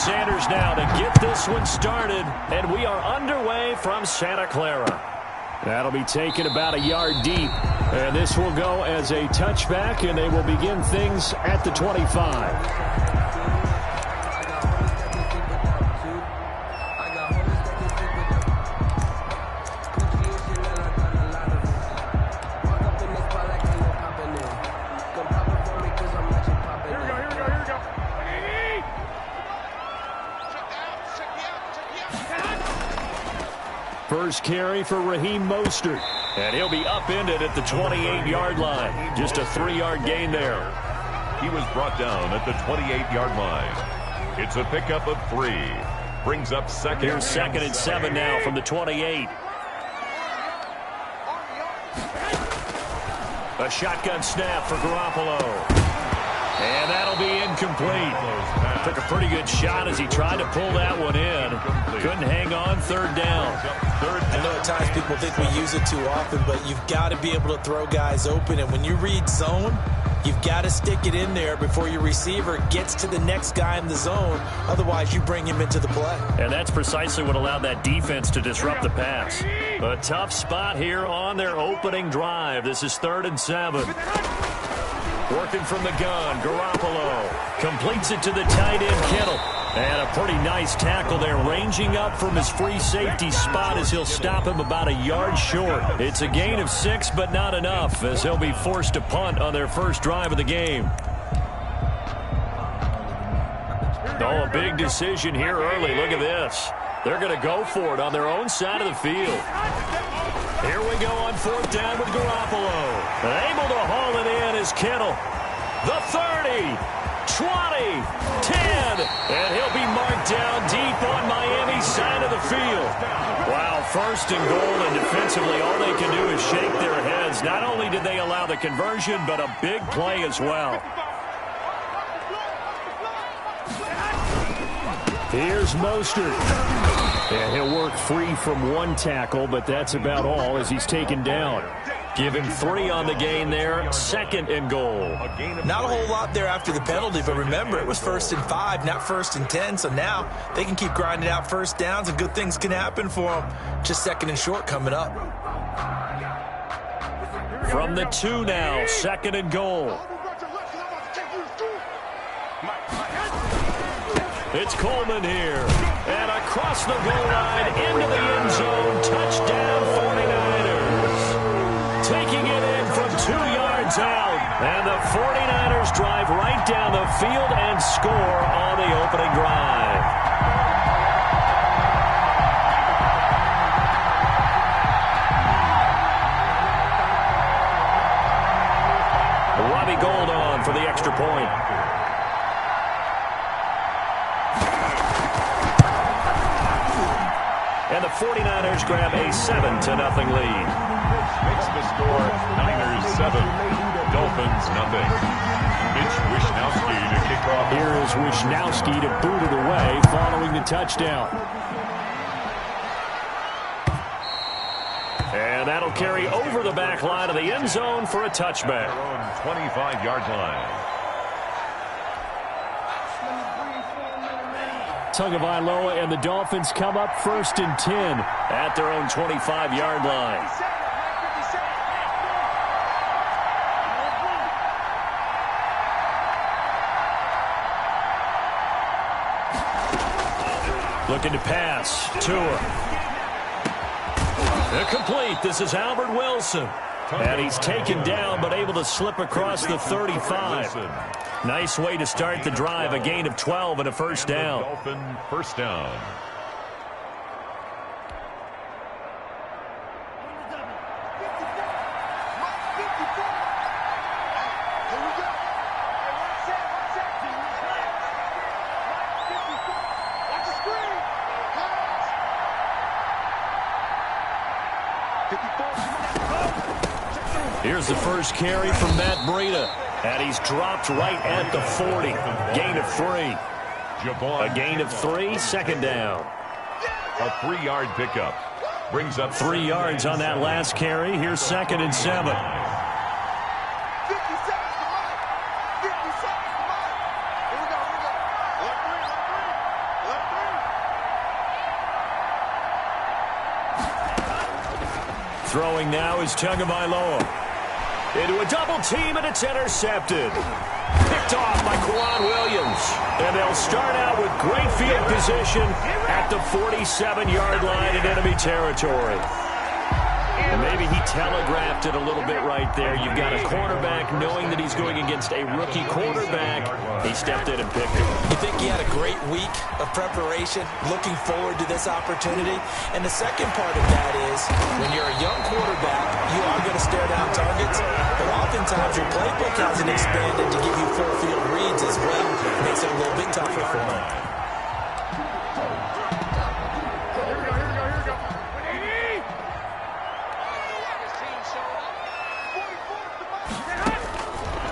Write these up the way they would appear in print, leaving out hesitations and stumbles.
Sanders now to get this one started, and we are underway from Santa Clara. That'll be taken about a yard deep, and this will go as a touchback, and they will begin things at the 25. First carry for Raheem Mostert, and he'll be upended at the 28-yard line. Just a 3-yard gain there. He was brought down at the 28-yard line. It's a pickup of 3. Brings up second. Here's second and 7 now from the 28. A shotgun snap for Garoppolo. And that'll be incomplete. Took a pretty good shot as he tried to pull that one in. Couldn't hang on. Third down. I know at times people think we use it too often, but you've got to be able to throw guys open. And when you read zone, you've got to stick it in there before your receiver gets to the next guy in the zone. Otherwise, you bring him into the play. And that's precisely what allowed that defense to disrupt the pass. A tough spot here on their opening drive. This is 3rd and 7. Working from the gun, Garoppolo completes it to the tight end, Kittle. And a pretty nice tackle there, ranging up from his free safety spot as he'll stop him about a yard short. It's a gain of 6, but not enough, as he'll be forced to punt on their first drive of the game. Oh, a big decision here early. Look at this. They're going to go for it on their own side of the field. Here we go on 4th down with Garoppolo. Able to haul it in is Kittle. The 30, 20, 10, and he'll be marked down deep on Miami's side of the field. Wow, 1st and goal, and defensively all they can do is shake their heads. Not only did they allow the conversion, but a big play as well. Here's Mostert. And he'll work free from 1 tackle, but that's about all as he's taken down. Give him 3 on the gain there. 2nd and goal. Not a whole lot there after the penalty, but remember, it was 1st and 5, not 1st and 10. So now they can keep grinding out first downs, and good things can happen for them. Just 2nd and short coming up. From the 2 now, 2nd and goal. It's Coleman here. And across the goal line, into the end zone. Touchdown, 49ers. Taking it in from 2 yards out. And the 49ers drive right down the field and score on the opening drive. Robbie Gould on for the extra point. And the 49ers grab a 7-0 lead. Makes the score Niners 7, Dolphins nothing. Mitch Wishnowsky to kick off. Here is Wishnowsky to boot it away following the touchdown. And that'll carry over the back line of the end zone for a touchback. 25-yard line. Tagovailoa and the Dolphins come up 1st and 10 at their own 25-yard line. Looking to pass. Tua. Incomplete. This is Albert Wilson. And he's taken down but able to slip across the 35. Nice way to start the drive. A gain of 12 and a first down. Dolphin first down. Here's the first carry from Matt Breida. And he's dropped right at the 40. Gain of 3. A gain of 3, 2nd down. A 3-yard pickup. Brings up 3 yards on that last carry. Here's 2nd and 7. Throwing now is Tagovailoa. Into a double team, and it's intercepted. Picked off by Quan Williams. And they'll start out with great field position at the 47-yard line in enemy territory. And maybe he telegraphed it a little bit right there. You've got a cornerback knowing that he's going against a rookie quarterback. He stepped in and picked him. You think he had a great week of preparation, looking forward to this opportunity? And the second part of that is, when you're a young quarterback, you are going to stare down targets, but oftentimes your playbook hasn't expanded to give you full field reads as well. It makes it a little bit tougher for him.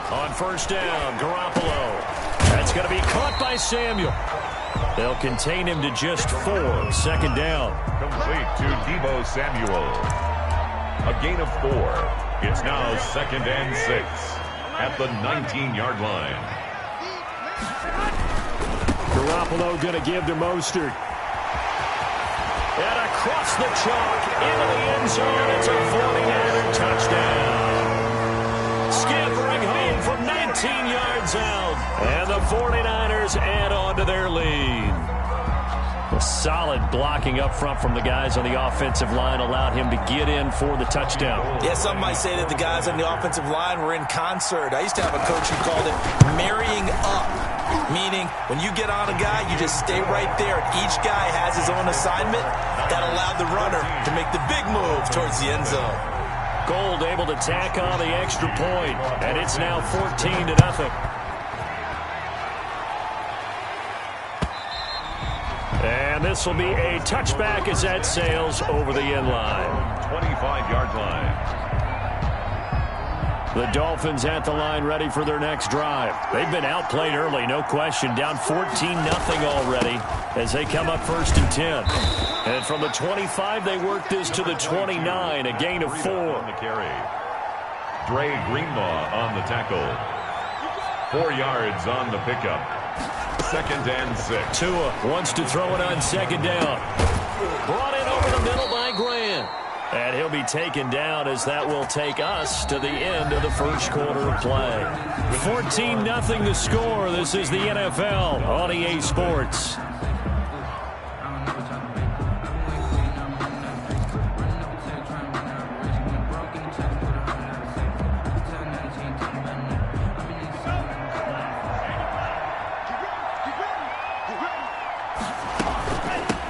On first down, Garoppolo. That's going to be caught by Samuel. They'll contain him to just 4. Second down. Complete to Deebo Samuel. A gain of 4. It's now 2nd and 6 at the 19-yard line. Garoppolo going to give to Mostert. And across the chalk into the end zone. It's a 49er touchdown. Scampering home from 19 yards out. And the 49ers add on to their lead. A solid blocking up front from the guys on the offensive line allowed him to get in for the touchdown. Yeah, some might say that the guys on the offensive line were in concert. I used to have a coach who called it marrying up, meaning when you get on a guy, you just stay right there. Each guy has his own assignment that allowed the runner to make the big move towards the end zone. Gold able to tack on the extra point, and it's now 14-0. And this will be a touchback as that sails over the end line. 25-yard line. The Dolphins at the line ready for their next drive. They've been outplayed early, no question. Down 14-0 already as they come up 1st and 10. And from the 25, they work this to the 29, a gain of 4. On the carry. Dre Greenlaw on the tackle. 4 yards on the pickup. 2nd and 6. Tua wants to throw it on 2nd down. Brought in over the middle by Grant. And he'll be taken down as that will take us to the end of the first quarter of play. 14-0 the score. This is the NFL on EA Sports.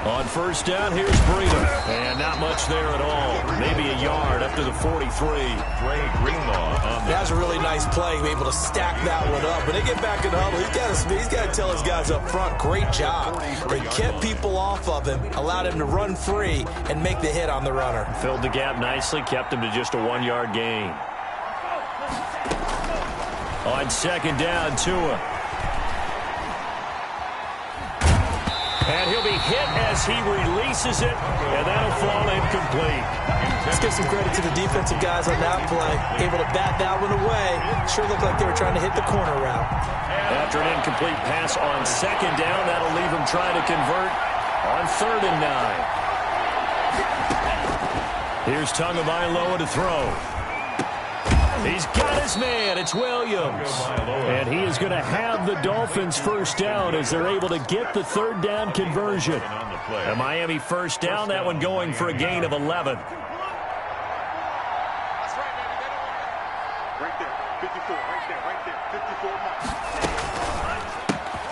On first down, here's Breida. And not much there at all. Maybe a yard up to the 43. Dre Greenlaw on the... That was a really nice play, able to stack that one up. When they get back in the huddle, he's got to tell his guys up front, great job. They kept people off of him, allowed him to run free and make the hit on the runner. Filled the gap nicely, kept him to just a 1-yard gain. On 2nd down, Tua. And he'll be hit as he releases it, and that'll fall incomplete. Let's give some credit to the defensive guys on that play. Able to bat that one away. Sure looked like they were trying to hit the corner route. After an incomplete pass on 2nd down, that'll leave him trying to convert on 3rd and 9. Here's Tagovailoa to throw. He's got his man. It's Williams. And he is going to have the Dolphins first down as they're able to get the 3rd down conversion. A Miami first down, that one going for a gain of 11. That's right, man. Right there. 54. Right there.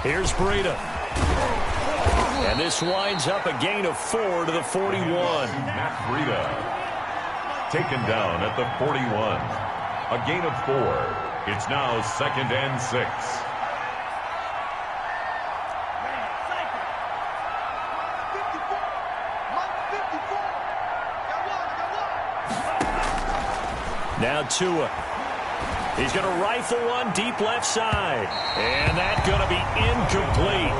54. Here's Breida. And this winds up a gain of 4 to the 41. Matt Breida taken down at the 41. A gain of 4. It's now 2nd and 6. Now Tua. He's going to rifle one deep left side. And that's going to be incomplete.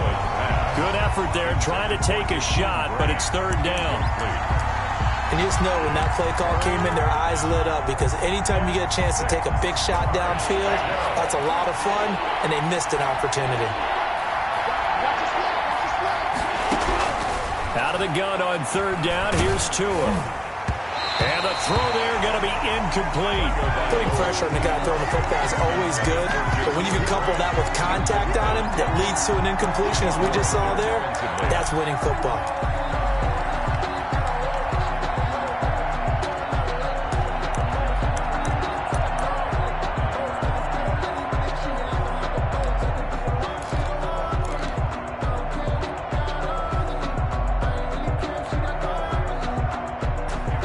Good effort there trying to take a shot, but it's 3rd down. And you just know when that play call came in, their eyes lit up because anytime you get a chance to take a big shot downfield, that's a lot of fun, and they missed an opportunity. Out of the gun on 3rd down, here's Tua. And the throw there going to be incomplete. Putting pressure on the guy throwing the football is always good, but when you can couple that with contact on him that leads to an incompletion, as we just saw there, that's winning football.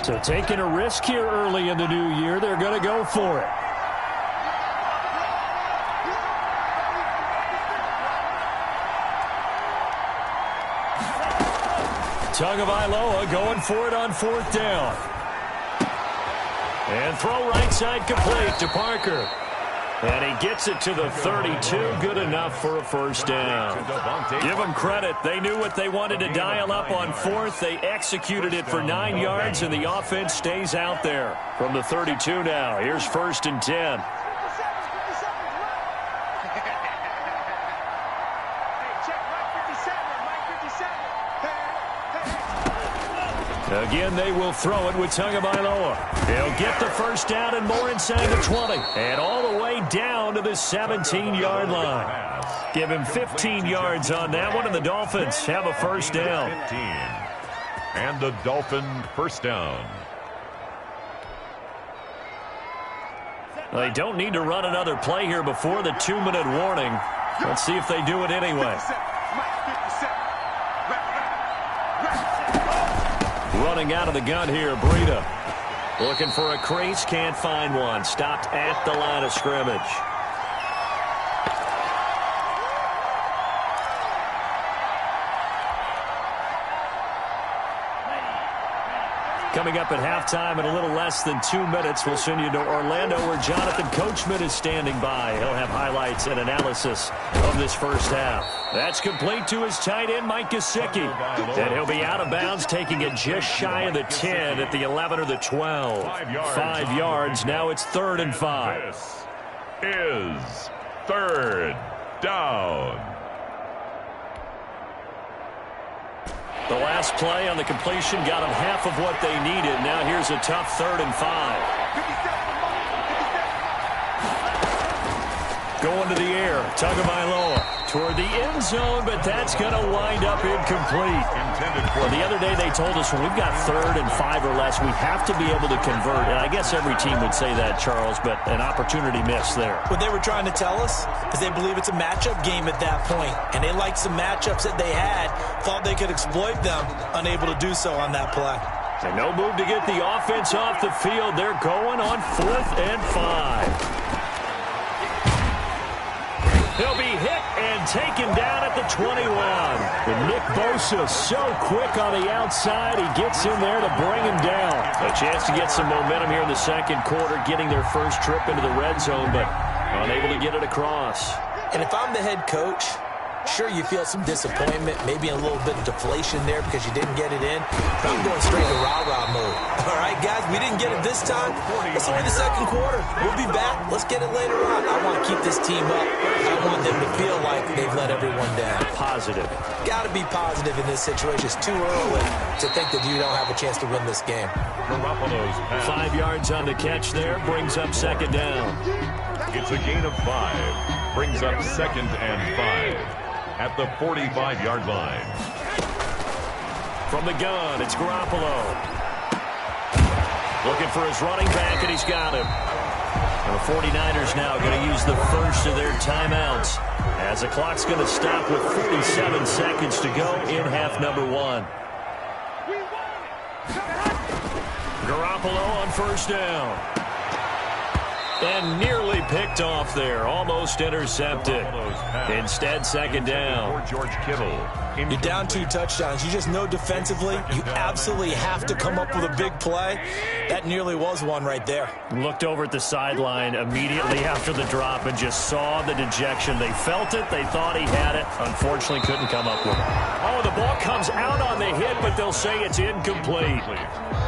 So taking a risk here early in the new year, they're going to go for it. Tagovailoa going for it on 4th down. And throw right side complete to Parker. And he gets it to the 32. Good enough for a first down. Give them credit. They knew what they wanted to dial up on 4th. They executed it for 9 yards, and the offense stays out there. From the 32 now, here's 1st and 10. Again, they will throw it with Tagovailoa. He'll get the first down and more inside the 20. And all the way down to the 17-yard line. Give him 15 yards on that one, and the Dolphins have a first down. 15. And the Dolphin first down. They don't need to run another play here before the 2-minute warning. Let's see if they do it anyway. Running out of the gun here, Breida. Looking for a crease, can't find one. Stopped at the line of scrimmage. Coming up at halftime in a little less than 2 minutes, we'll send you to Orlando where Jonathan Coachman is standing by. He'll have highlights and analysis of this first half. That's complete to his tight end, Mike Gesicki. And he'll be out of bounds, taking it just shy of the 10 at the 11 or the 12. 5 yards. Now it's 3rd and 5. This is 3rd down. The last play on the completion got them half of what they needed. Now here's a tough 3rd and 5. Going to the air. Tagovailoa toward the end zone, but that's going to wind up incomplete. Well, the other day they told us when we've got 3rd and 5 or less, we have to be able to convert. And I guess every team would say that, Charles, but an opportunity missed there. What they were trying to tell us is they believe it's a matchup game at that point, and they liked some matchups that they had, thought they could exploit them, unable to do so on that play. And no move to get the offense off the field. They're going on 4th and 5. He'll be hit and taken down at the 21. And Nick Bosa so quick on the outside. He gets in there to bring him down. A chance to get some momentum here in the second quarter, getting their first trip into the red zone, but unable to get it across. And if I'm the head coach, sure, you feel some disappointment, maybe a little bit of deflation there because you didn't get it in. But I'm going straight to rah-rah mode. All right, guys, we didn't get it this time. It's only the second quarter. We'll be back. Let's get it later on. I want to keep this team up. I want them to feel like they've let everyone down. Positive. Got to be positive in this situation. It's too early to think that you don't have a chance to win this game. 5 yards on the catch there. Brings up 2nd down. It's a gain of 5. Brings up 2nd and 5. At the 45-yard line. From the gun, it's Garoppolo. Looking for his running back, and he's got him. And the 49ers now going to use the first of their timeouts as the clock's going to stop with 47 seconds to go in half number 1. Garoppolo on 1st down. And nearly picked off there. Almost intercepted. Instead, 2nd down. George Kittle. You're down 2 touchdowns. You just know defensively you absolutely have to come up with a big play. That nearly was one right there. Looked over at the sideline immediately after the drop and just saw the dejection. They felt it. They thought he had it. Unfortunately, couldn't come up with it. Oh, the ball comes out on the hit, but they'll say it's incomplete.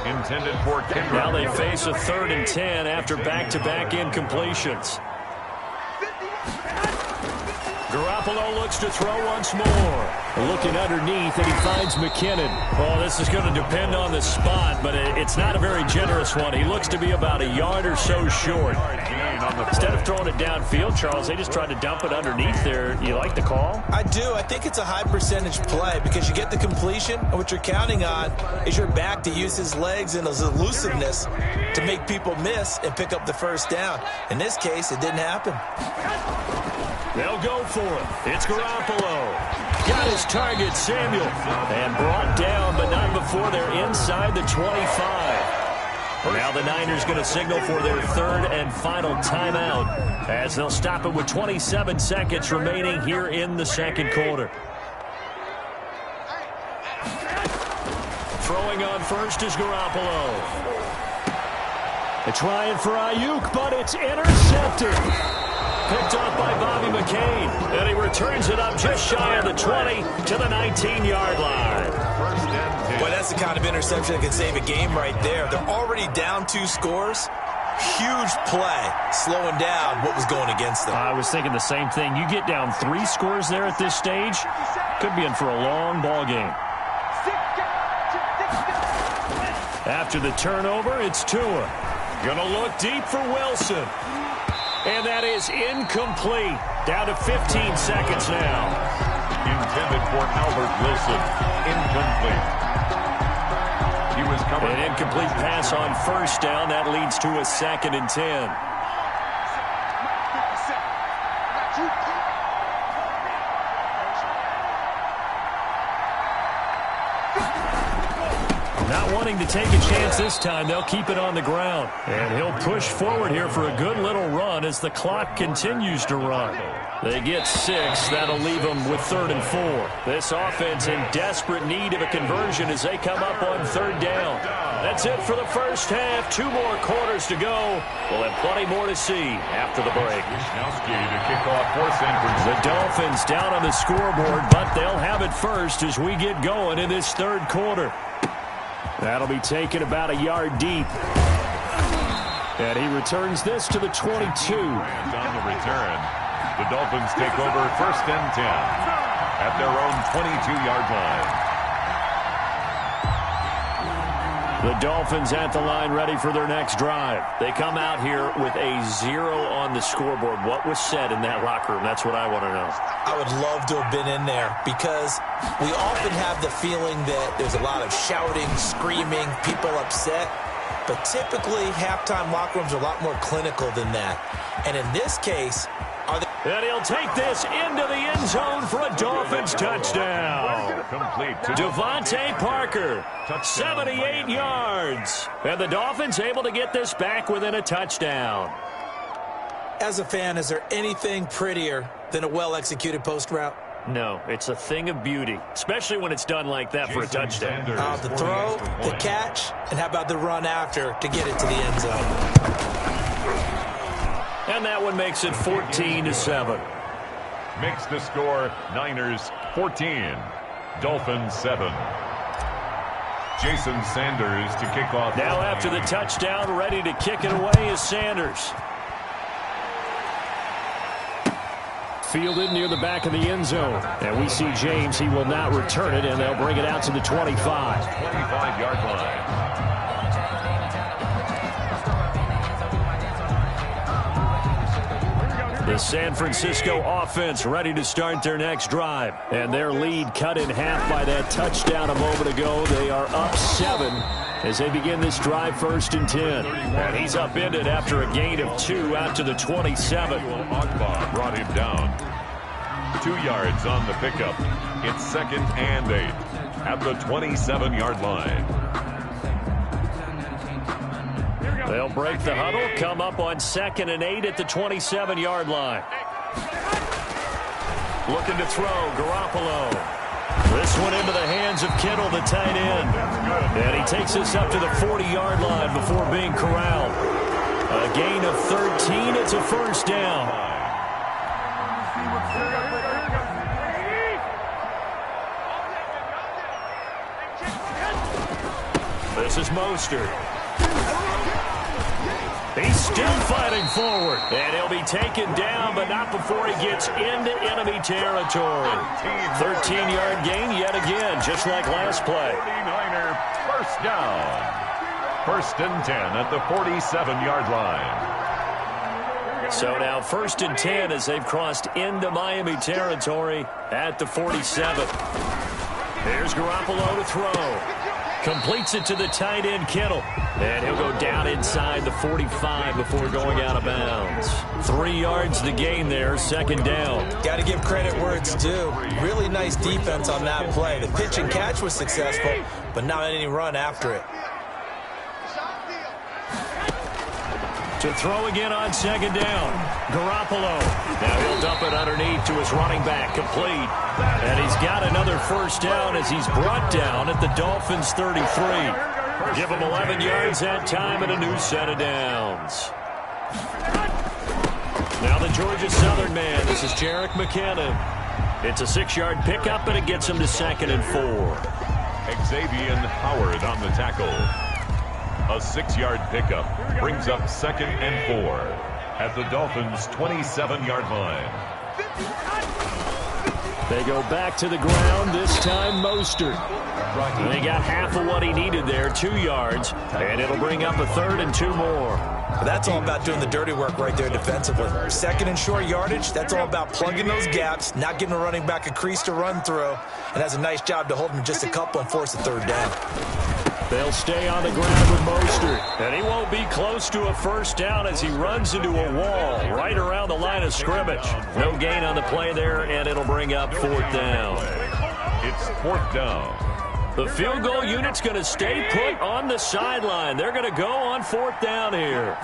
Intended for Kendrick. Now they face a 3rd and 10 after back-to-back incompletions. Garoppolo Garoppolo looks to throw once more. Looking underneath, and he finds McKinnon. Oh, this is going to depend on the spot, but it's not a very generous one. He looks to be about a yard or so short. Instead of throwing it downfield, Charles, they just tried to dump it underneath there. You like the call? I do. I think it's a high percentage play because you get the completion, and what you're counting on is your back to use his legs and his elusiveness to make people miss and pick up the first down. In this case, it didn't happen. They'll go for it. It's Garoppolo. Got his target, Samuel. And brought down, but not before they're inside the 25. Now the Niners going to signal for their third and final timeout as they'll stop it with 27 seconds remaining here in the second quarter. Throwing on first is Garoppolo. They're trying for Ayuk, but it's intercepted. Picked up by Bobby McCain, and he returns it up just shy of the 20 to the 19-yard line. Boy, that's the kind of interception that can save a game right there. They're already down 2 scores. Huge play, slowing down what was going against them. I was thinking the same thing. You get down 3 scores there at this stage, could be in for a long ball game. After the turnover, it's Tua. Gonna look deep for Wilson. And that is incomplete. Down to 15 seconds now. Intended for Albert Wilson. Incomplete. He was covered. An incomplete pass on first down. That leads to a 2nd and 10. Not wanting to take a chance this time, they'll keep it on the ground. And he'll push forward here for a good little run as the clock continues to run. They get 6. That'll leave them with 3rd and 4. This offense in desperate need of a conversion as they come up on 3rd down. That's it for the first half. 2 more quarters to go. We'll have plenty more to see after the break. To kick off for San Francisco. The Dolphins down on the scoreboard, but they'll have it first as we get going in this 3rd quarter. That'll be taken about a yard deep. And he returns this to the 22. And on the return, the Dolphins take over 1st and 10 at their own 22-yard line. The Dolphins at the line ready for their next drive. They come out here with a 0 on the scoreboard. What was said in that locker room? That's what I want to know. I would love to have been in there because we often have the feeling that there's a lot of shouting, screaming, people upset. But typically, halftime locker rooms are a lot more clinical than that. And in this case, and he'll take this into the end zone for a Dolphins touchdown. Complete to Devontae Parker, 78 yards. And the Dolphins able to get this back within a touchdown. As a fan, is there anything prettier than a well-executed post route? No, it's a thing of beauty, especially when it's done like that for a touchdown. The throw, the catch, and how about the run after to get it to the end zone? And that one makes it 14-7. Makes the score Niners 14, Dolphins 7. Jason Sanders to kick off. Now after the touchdown, ready to kick it away is Sanders. Fielded near the back of the end zone. And we see James. He will not return it, and they'll bring it out to the 25. 25-yard line. The San Francisco offense ready to start their next drive. And their lead cut in half by that touchdown a moment ago. They are up 7 as they begin this drive 1st and 10. And he's upended after a gain of 2 out to the 27. Ogba brought him down. 2 yards on the pickup. It's 2nd and 8 at the 27-yard line. They'll break the huddle, come up on 2nd and 8 at the 27-yard line. Looking to throw, Garoppolo. This one into the hands of Kittle, the tight end. And he takes this up to the 40-yard line before being corralled. A gain of 13, it's a 1st down. This is Mostert. He's still fighting forward. And he'll be taken down, but not before he gets into enemy territory. 13-yard gain yet again, just like last play. 49er first down. 1st and 10 at the 47-yard line. So now 1st and 10 as they've crossed into Miami territory at the 47. Here's Garoppolo to throw. Completes it to the tight end, Kittle. And he'll go down inside the 45 before going out of bounds. 3 yards the gain there, 2nd down. Got to give credit where it's due. Really nice defense on that play. The pitch and catch was successful, but not any run after it. To throw again on 2nd down. Garoppolo. Now he'll dump it underneath to his running back. Complete. And he's got another 1st down as he's brought down at the Dolphins' 33. Give him 11 yards that time and a new set of downs. Now the Georgia Southern man. This is Jerick McKinnon. It's a 6-yard pickup, and it gets him to 2nd and 4. Xavier Howard on the tackle. A 6-yard pickup brings up 2nd and 4 at the Dolphins' 27-yard line. They go back to the ground, this time Mostert. They got half of what he needed there, 2 yards, and it'll bring up a 3rd and 2 more. That's all about doing the dirty work right there defensively. 2nd and short yardage, that's all about plugging those gaps, not giving a running back a crease to run through, and has a nice job to hold him just a couple and force a 3rd down. They'll stay on the ground with Mostert. And he won't be close to a 1st down as he runs into a wall right around the line of scrimmage. No gain on the play there, and it'll bring up 4th down. It's 4th down. The field goal unit's going to stay put on the sideline. They're going to go on 4th down here.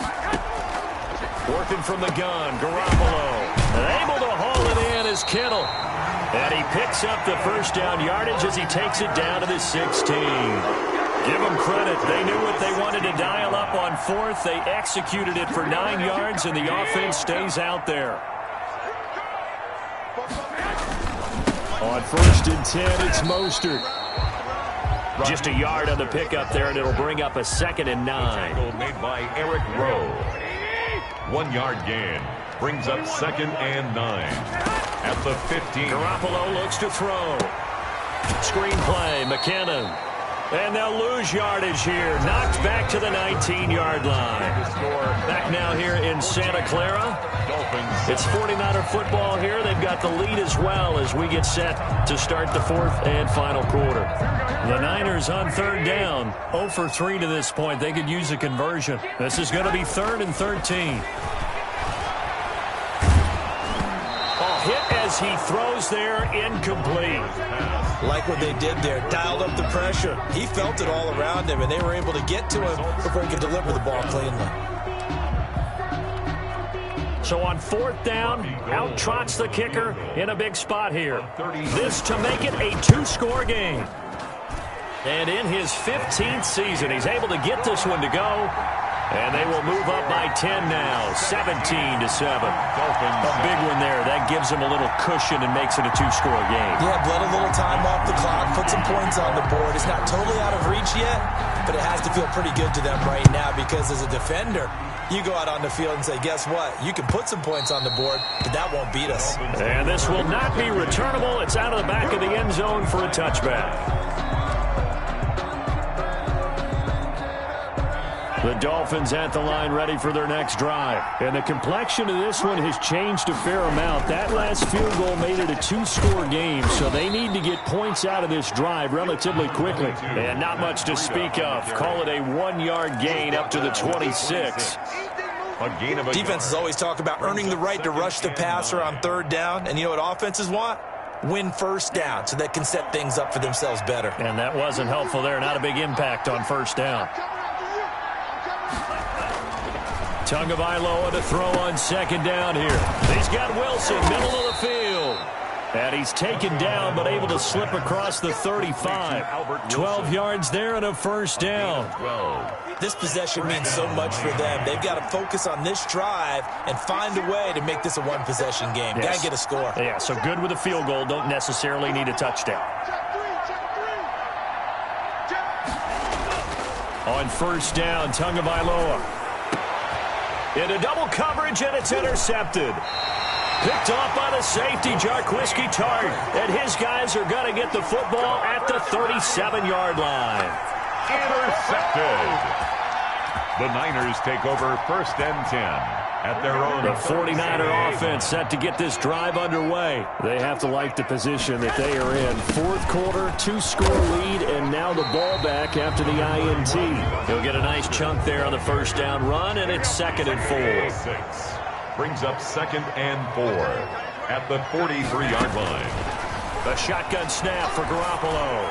Working from the gun, Garoppolo. And able to haul it in is Kittle. And he picks up the 1st down yardage as he takes it down to the 16. Give them credit. They knew what they wanted to dial up on 4th. They executed it for 9 yards, and the offense stays out there. On 1st and 10, it's Mostert. Just a yard on the pickup there, and it'll bring up a 2nd and 9. Tackle made by Eric Rowe. 1-yard gain brings up 2nd and 9 at the 15. Garoppolo looks to throw. Screen play, McKinnon. And they'll lose yardage here. Knocked back to the 19-yard line. Back now here in Santa Clara. It's 49er football here. They've got the lead as well as we get set to start the 4th and final quarter. The Niners on 3rd down. 0 for 3 to this point. They could use a conversion. This is going to be 3rd and 13. Hit as he throws there, incomplete. Like what they did there, dialed up the pressure. He felt it all around him, and they were able to get to him before he could deliver the ball cleanly. So on 4th down, out trots the kicker in a big spot here. This to make it a 2-score game. And in his 15th season, he's able to get this one to go. And they will move up by 10 now, 17-7. A big one there. That gives them a little cushion and makes it a 2-score game. Yeah, bled a little time off the clock, put some points on the board. It's not totally out of reach yet, but it has to feel pretty good to them right now because as a defender, you go out on the field and say, guess what? You can put some points on the board, but that won't beat us. And this will not be returnable. It's out of the back of the end zone for a touchback. The Dolphins at the line ready for their next drive. And the complexion of this one has changed a fair amount. That last field goal made it a 2-score game, so they need to get points out of this drive relatively quickly. And not much to speak of. Call it a 1-yard gain up to the 26. Defenses always talk about earning the right to rush the passer on 3rd down. And you know what offenses want? Win 1st down so they can set things up for themselves better. And that wasn't helpful there. Not a big impact on 1st down. Tagovailoa to throw on 2nd down here. He's got Wilson, middle of the field. And he's taken down, but able to slip across the 35. 12 yards there and a 1st down. This possession means so much for them. They've got to focus on this drive and find a way to make this a 1-possession game. Yes. Got to get a score. Yeah, so good with a field goal. Don't necessarily need a touchdown. On 1st down, Tagovailoa. Into double coverage, and it's intercepted. Picked off by the safety, Jarquiski Tart. And his guys are going to get the football at the 37-yard line. Intercepted. The Niners take over 1st and 10 at their own. The 49er offense set to get this drive underway. They have to like the position that they are in. 4th quarter, 2-score lead, and now the ball back after the INT. He'll get a nice chunk there on the first down run, and it's 2nd and 4. 6 brings up 2nd and 4 at the 43-yard line. A shotgun snap for Garoppolo.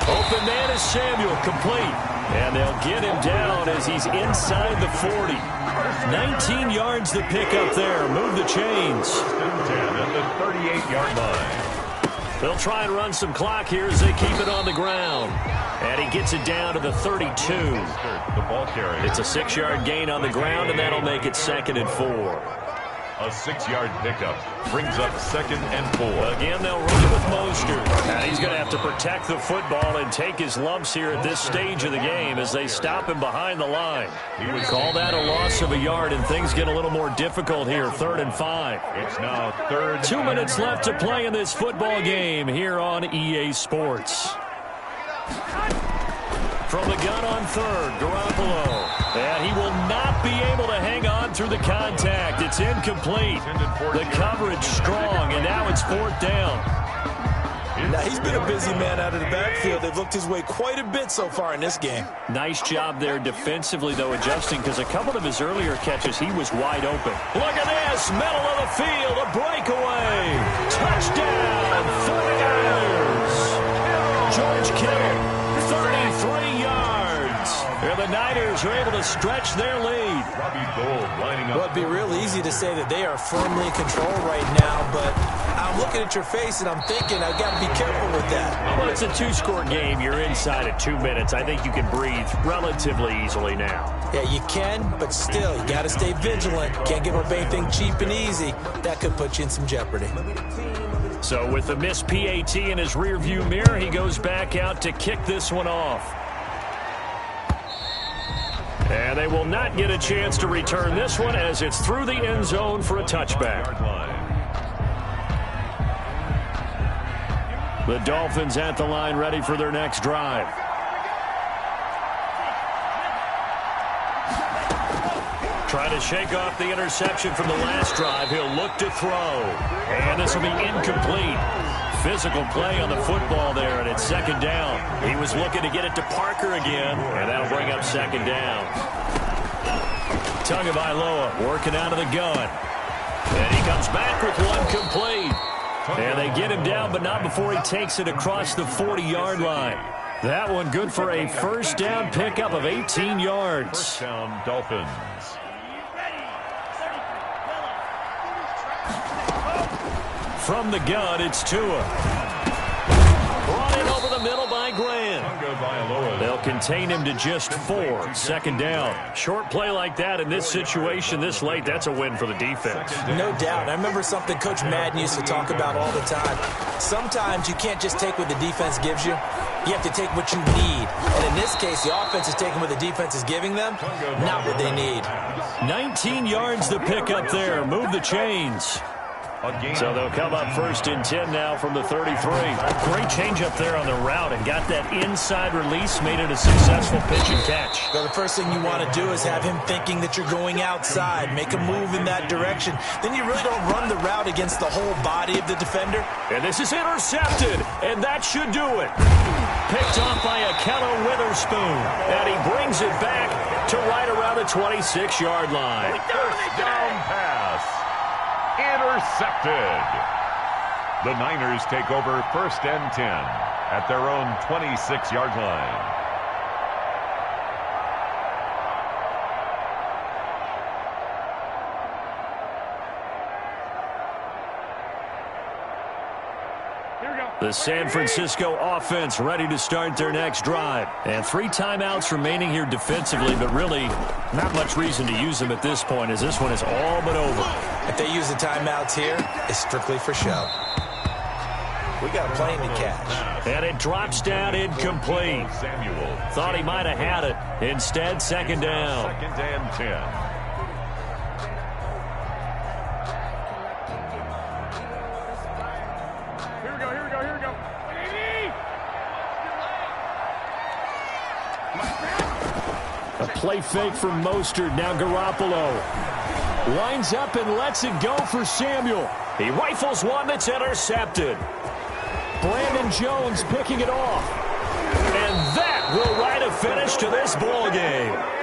Open man is Samuel, complete. And they'll get him down as he's inside the 40. 19 yards to pick up there. Move the chains. 10 at the 38-yard line. They'll try and run some clock here as they keep it on the ground. And he gets it down to the 32. The ball carrier. It's a 6-yard gain on the ground, and that'll make it 2nd and 4. A 6-yard pickup brings up 2nd and 4. Again, they'll run it with Mostert. And he's going to have to protect the football and take his lumps here at this stage of the game as they stop him behind the line. He would call that a loss of a yard, and things get a little more difficult here. 3rd and 5. It's now 3rd. 2 minutes left to play in this football game here on EA Sports. From the gun on 3rd, Garoppolo. And he will not be able to hang on through the contact. It's incomplete. The coverage strong, and now it's 4th down. Now, he's been a busy man out of the backfield. They've looked his way quite a bit so far in this game. Nice job there defensively, though, adjusting, because a couple of his earlier catches, he was wide open. Look at this, middle of the field, a breakaway. Touchdown, 49ers. George Kittle, 33 yards. And the Niners are able to stretch their lead. Well, it'd be real easy to say that they are firmly in control right now, but I'm looking at your face and I'm thinking I've got to be careful with that. Well, it's a 2-score game. You're inside at 2 minutes. I think you can breathe relatively easily now. Yeah, you can, but still, you got to stay vigilant. Can't give up anything cheap and easy. That could put you in some jeopardy. So with the missed PAT in his rearview mirror, he goes back out to kick this one off. And they will not get a chance to return this one as it's through the end zone for a touchback. The Dolphins at the line ready for their next drive. Trying to shake off the interception from the last drive. He'll look to throw. And this will be incomplete. Physical play on the football there, and it's 2nd down. He was looking to get it to Parker again, and that'll bring up 2nd down. Tagovailoa working out of the gun. And he comes back with one complete. And they get him down, but not before he takes it across the 40-yard line. That one good for a 1st down pickup of 18 yards. 1st down, Dolphins. From the gun, it's Tua. Brought in over the middle by Grant. They'll contain him to just 4. 2nd down. Short play like that in this situation this late, that's a win for the defense. No doubt. I remember something Coach Madden used to talk about all the time. Sometimes you can't just take what the defense gives you. You have to take what you need. And in this case, the offense is taking what the defense is giving them, not what they need. 19 yards to pick up there. Move the chains. So they'll come up 1st and 10 now from the 33. Great change up there on the route and got that inside release, made it a successful pitch and catch. Well, the first thing you want to do is have him thinking that you're going outside, make a move in that direction. Then you really don't run the route against the whole body of the defender. And this is intercepted, and that should do it. Picked off by Akello Witherspoon, and he brings it back to right around the 26-yard line. First down pass. Intercepted. The Niners take over 1st and 10 at their own 26-yard line. The San Francisco offense ready to start their next drive. And 3 timeouts remaining here defensively, but really not much reason to use them at this point as this one is all but over. If they use the timeouts here, it's strictly for show. We got a plane to catch. And it drops down incomplete. Samuel. Thought he might have had it. Instead, 2nd down. 2nd and 10. A play fake from Mostert. Now Garoppolo lines up and lets it go for Samuel. He rifles one that's intercepted. Brandon Jones picking it off. And that will write a finish to this ball game.